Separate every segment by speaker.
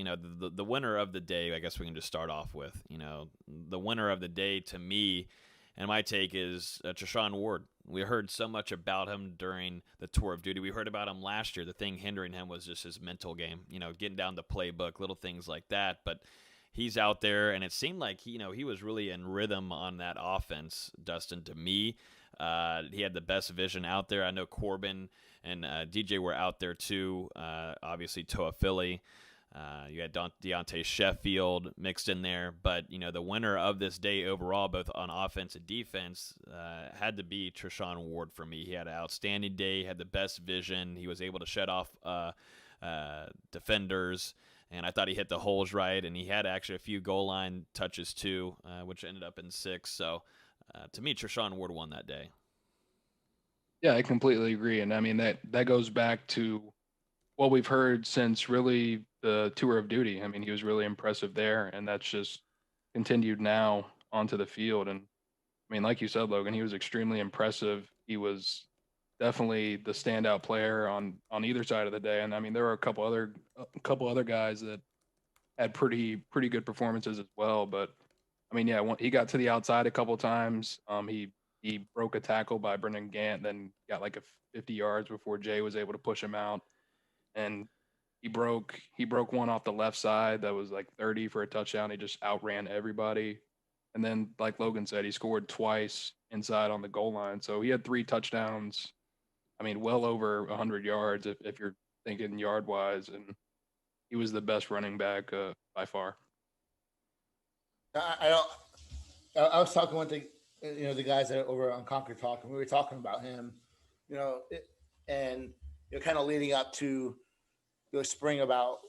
Speaker 1: the winner of the day, I guess we can just start off with, the winner of the day to me, and my take is Treshaun Ward. We heard so much about him during the tour of duty. We heard about him last year. The thing hindering him was just his mental game, getting down the playbook, little things like that. But he's out there, and it seemed like he was really in rhythm on that offense, Dustin, to me. He had the best vision out there. I know Corbin and DJ were out there too. Obviously, Toa Philly. You had Deontay Sheffield mixed in there. But, the winner of this day overall, both on offense and defense, had to be Treshaun Ward for me. He had an outstanding day, had the best vision. He was able to shut off defenders. And I thought he hit the holes right. And he had actually a few goal line touches too, which ended up in 6. So, to me, Treshaun Ward won that day.
Speaker 2: Yeah, I completely agree. And I mean, that goes back to what we've heard since really the tour of duty. I mean, he was really impressive there, and that's just continued now onto the field. And I mean, like you said, Logan, he was extremely impressive. He was definitely the standout player on either side of the day. And I mean, there were a couple other guys that had pretty good performances as well. But I mean, yeah, he got to the outside a couple times. He broke a tackle by Brendan Gant, then got like a 50 yards before Jay was able to push him out. And he broke one off the left side that was like 30 for a touchdown. He just outran everybody. And then, like Logan said, he scored twice inside on the goal line. So he had 3 touchdowns. I mean, well over 100 yards if you're thinking yard wise. And he was the best running back by far.
Speaker 3: I don't. I was talking with the guys that are over on Concord Talk, and we were talking about him, and kind of leading up to the spring about,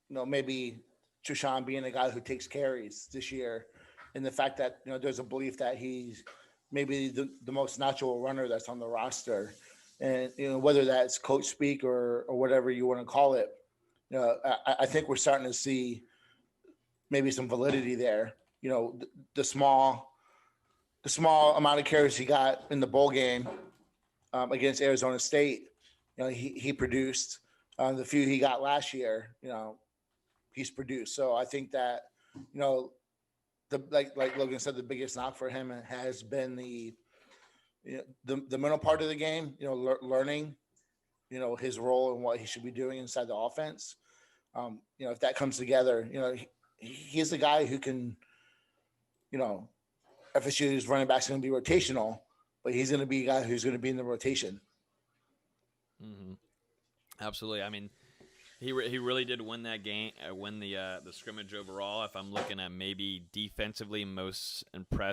Speaker 3: maybe Treshaun being a guy who takes carries this year, and the fact that there's a belief that he's maybe the most natural runner that's on the roster, and whether that's coach speak or whatever you want to call it, I think we're starting to see maybe some validity there. The small amount of carries he got in the bowl game against Arizona State, he produced. The few he got last year, he's produced. So I think that, like Logan said, the biggest knock for him has been the middle part of the game. Learning, his role and what he should be doing inside the offense. If that comes together, he's the guy who can, FSU's running back's going to be rotational, but he's going to be a guy who's going to be in the rotation.
Speaker 1: Mm-hmm. Absolutely. I mean, he really did win that game, win the scrimmage overall. If I'm looking at maybe defensively most impressed